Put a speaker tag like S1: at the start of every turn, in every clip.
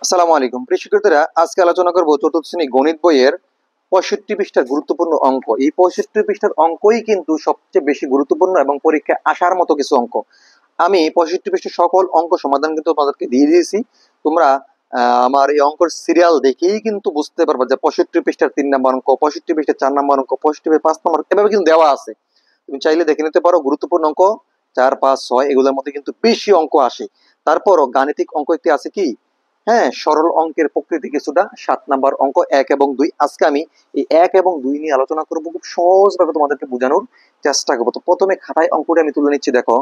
S1: আসসালামু আলাইকুম প্রিয় শিক্ষার্থীরা, আজকে আলোচনা করব চতুর্থ শ্রেণী গণিত বইয়ের 65 পৃষ্ঠার গুরুত্বপূর্ণ অঙ্ক। এই 65 পৃষ্ঠার অঙ্কই কিন্তু সবচেয়ে বেশি গুরুত্বপূর্ণ এবং পরীক্ষায় আসার মতো কিছু অঙ্ক। আমি 65 পৃষ্ঠার সকল অঙ্ক সমাধান কিন্তু তোমাদেরকে দিয়ে দিয়েছি। তোমরা আমার এই অঙ্কের সিরিয়াল দেখেই কিন্তু বুঝতে পারবে যে 65 পৃষ্ঠার 3 নম্বর অঙ্ক, 65 পৃষ্ঠার 4 নম্বর অঙ্ক, 65 পৃষ্ঠার 5 নম্বর, এভাবে কিন্তু দেওয়া আছে। তুমি চাইলে দেখে নিতে পারো। গুরুত্বপূর্ণ অঙ্ক 4, 5, 6 এগুলোর মধ্যে কিন্তু বেশি অঙ্ক আসে। তারপরও গাণিতিক অঙ্ক একটি আছে কি, হ্যাঁ, সরল অঙ্কের প্রকৃতি কিছুটা। 7 নাম্বার অঙ্ক 1 এবং 2। আজকে আমি এই 1 এবং 2 নিয়ে আলোচনা করব, খুব সহজভাবে তোমাদেরকে বোঝানোর চেষ্টা করবো। তো প্রথমে খাতায় অঙ্কটি আমি তুলে নিচ্ছি। দেখো,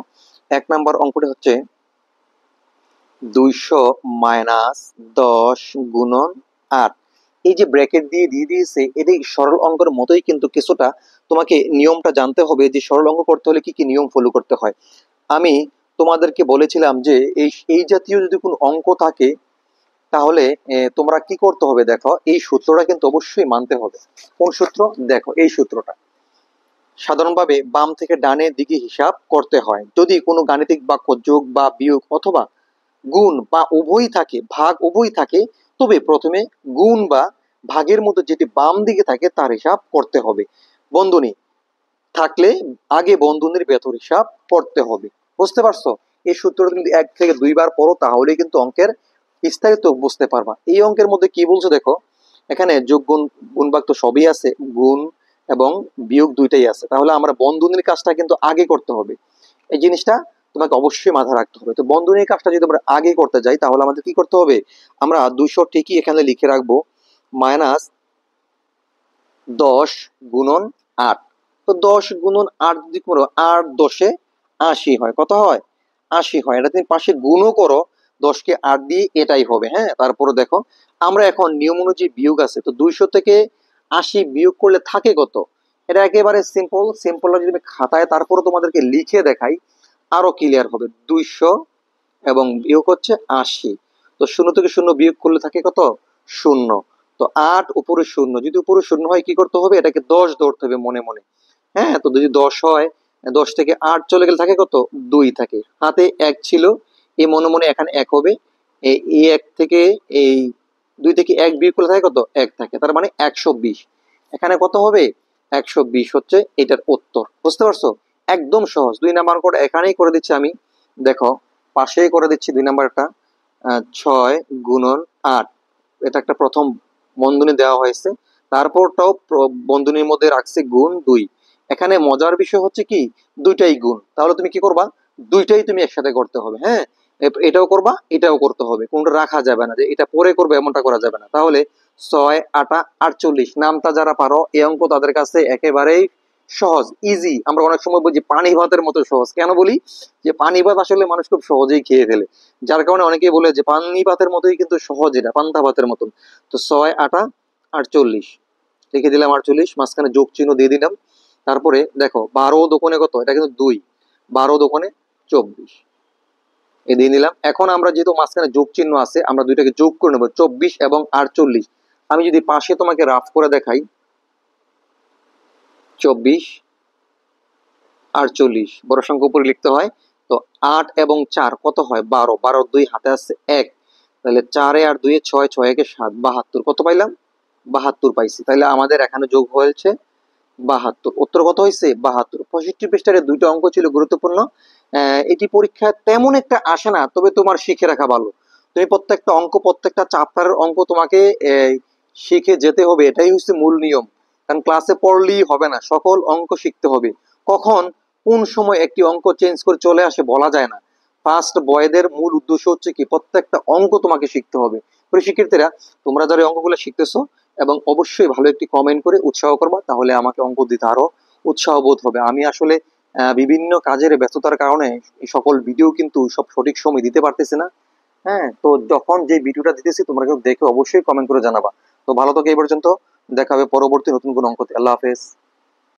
S1: 1 নাম্বার অঙ্কটি হচ্ছে 200 মাইনাস 10 গুণন 8। এই যে ব্র্যাকেট দিয়ে দিয়েছে, এটাই সরল অঙ্কের মতোই, কিন্তু কিছুটা তোমাকে নিয়মটা জানতে হবে যে সরল অঙ্ক করতে হলে কি কি নিয়ম ফলো করতে হয়। আমি তোমাদেরকে বলেছিলাম যে এই এই জাতীয় যদি কোনো অঙ্ক থাকে তাহলে তোমরা কি করতে হবে। দেখো, এই সূত্রটা কিন্তু অবশ্যই মানতে হবে। কোন সূত্র? দেখো, এই সূত্রটা সাধারণভাবে বাম থেকে ডানের দিকে হিসাব করতে হয়। যদি কোনো গাণিতিক বাক্য যোগ বা বিয়োগ অথবা গুণ বা উভয়ই থাকে, ভাগ উভয়ই থাকে, তবে প্রথমে গুণ বা ভাগের মধ্যে যেটি বাম দিকে থাকে তার হিসাব করতে হবে। বন্ধনী থাকলে আগে বন্ধনীর ভেতর হিসাব করতে হবে। বুঝতে পারছো? এই সূত্রটা কিন্তু 1 থেকে 2 বার পড়ো, তাহলে কিন্তু অঙ্কের বিস্তারিত বুঝতে পারবা। এই অঙ্কের মধ্যে কি বলছো দেখো, এখানে যোগ গুণ গুণ ভাগ তো সবই আছে, গুণ এবং বিয়োগ দুইটাই আছে। তাহলে আমরা বন্ধনীর কাজটা কিন্তু আগে করতে হবে। এই জিনিসটা তোমাকে অবশ্যই মাথায় রাখতে হবে। তো বন্ধনীর কাজটা যদি আমরা আগে করতে যাই তাহলে আমাদের কি করতে হবে, আমরা 200 ঠিকই এখানে লিখে রাখবো, মাইনাস 10 গুণন 8। তো 10 গুণন 8 যদি করো, 8 10 80 হয়। কত হয়? 80 হয়। এটা তুমি পাশে গুণও করো, 10 কে 8 দিয়ে, এটাই হবে। হ্যাঁ, তারপরে দেখো, আমরা এখন নিয়ম অনুযায়ী বিয়োগ আছে, তো 200 থেকে 80 বিয়োগ করলে থাকে কত? এটা একেবারে সিম্পল। সিম্পল যদি আমি খাতায় তারপরে তোমাদেরকে লিখে দেখাই আরো ক্লিয়ার হবে। 200 এবং বিয়োগ হচ্ছে 80। তো 0 থেকে 0 বিয়োগ করলে থাকে কত? 0। তো 8 উপরে 0, যদি উপরে 0 হয় কি করতে হবে, এটাকে 10 ধরতে হবে মনে মনে। হ্যাঁ, তো যদি 10 হয়, 10 থেকে 8 চলে গেলে থাকে কত? 2 থাকে। হাতে 1 ছিল, এই মনে মনে এখানে 1 হবে। এই 1 থেকে এই 2 থেকে 1 বিয়োগ করলে থাকে কত? 1 থাকে। তার মানে 120। এখানে কত হবে? 120 হচ্ছে এটার উত্তর। বুঝতে পারছো? একদম সহজ। 2 নাম্বার কোড এখানেই করে দিচ্ছি আমি। দেখো, পাশেই করে দিচ্ছি 2 নাম্বারটা। 6 গুণন 8, এটা একটা প্রথম বন্ধনী দেওয়া হয়েছে। তারপরটাও বন্ধনীর মধ্যে রাখছি গুণ 2। এখানে মজার বিষয় হচ্ছে কি, দুইটাই গুণ। তাহলে তুমি কি করবা, দুইটাই তুমি একসাথে করতে হবে। হ্যাঁ, এটাও করবা, এটাও করতে হবে, কোনটা রাখা যাবে না যে এটা পরে করবে, এমনটা করা যাবে না। তাহলে 6 8 48, নামটা যারা পারো এই অঙ্ক তাদের কাছে একেবারেই সহজ, ইজি। আমরা অনেক সময় বলি যে পানি ভাতের মতো সহজ। কেন বলি যে পানি ভাত আসলে মানুষ খুব সহজেই খেয়ে ফেলে, যার কারণে অনেকেই বলে যে পানি ভাতের মতোই, কিন্তু সহজ এটা, পান্তা ভাতের মতন। তো 6 8 48 লিখে দিলাম, 48 মাঝখানে যোগ চিহ্ন দিয়ে দিলাম। তারপরে দেখো 12 দোকানে কত, এটা কিন্তু 2, 12 দোকানে 24 এ দিয়ে নিলাম। এখন আমরা যেহেতু মাঝখানে যোগ চিহ্ন আছে, আমরা দুইটাকে যোগ করে নেবো, 24 এবং 48। আমি যদি পাশে তোমাকে রাফ করে দেখাই, 24 48 বড় সংখ্যা উপরে লিখতে হয়। তো 8 এবং 4 কত হয়? 12, 12 2 হাতে আছে 1, তাহলে 4 আর 2 6, 6 একে 7, 72। কত পাইলাম? 72 পাইছি। তাহলে আমাদের এখানে যোগ হয়েছে 72। উত্তর কত হয়েছে? 72। 65 পৃষ্ঠার দুইটা অঙ্ক ছিল গুরুত্বপূর্ণ। এটি পরীক্ষা তেমন একটা আসে না, তবে তোমার শিখে রাখা ভালো। তুমি প্রত্যেকটা অঙ্ক, প্রত্যেকটা চ্যাপ্টারের অঙ্ক তোমাকে শিখে যেতে হবে, এটাই হচ্ছে মূল নিয়ম। কারণ ক্লাসে পড়লেই হবে না, সকল অঙ্ক শিখতে হবে। কখন কোন সময় একটি অঙ্ক চেঞ্জ করে চলে আসে বলা যায় না। ফার্স্ট বয়দের মূল উদ্দেশ্য হচ্ছে কি, প্রত্যেকটা অঙ্ক তোমাকে শিখতে হবে। প্রিয় শিক্ষার্থীরা, তোমরা যারা অঙ্কগুলো শিখতেছো, এবং অবশ্যই ভালো একটি কমেন্ট করে উৎসাহ করবা, তাহলে আমাকে অঙ্ক দিতে আরো উৎসাহ বোধ হবে। আমি আসলে বিভিন্ন কাজের ব্যস্ততার কারণে এই সকল ভিডিও কিন্তু সব সঠিক সময় দিতে পারতেছি না। হ্যাঁ, তো যখন যে ভিডিওটা দিতেছি তোমরা কিন্তু দেখে অবশ্যই কমেন্ট করে জানাবা। তো ভালো থাকো এই পর্যন্ত, দেখা হবে পরবর্তী নতুন কোনো অঙ্কতে। আল্লাহ হাফেজ।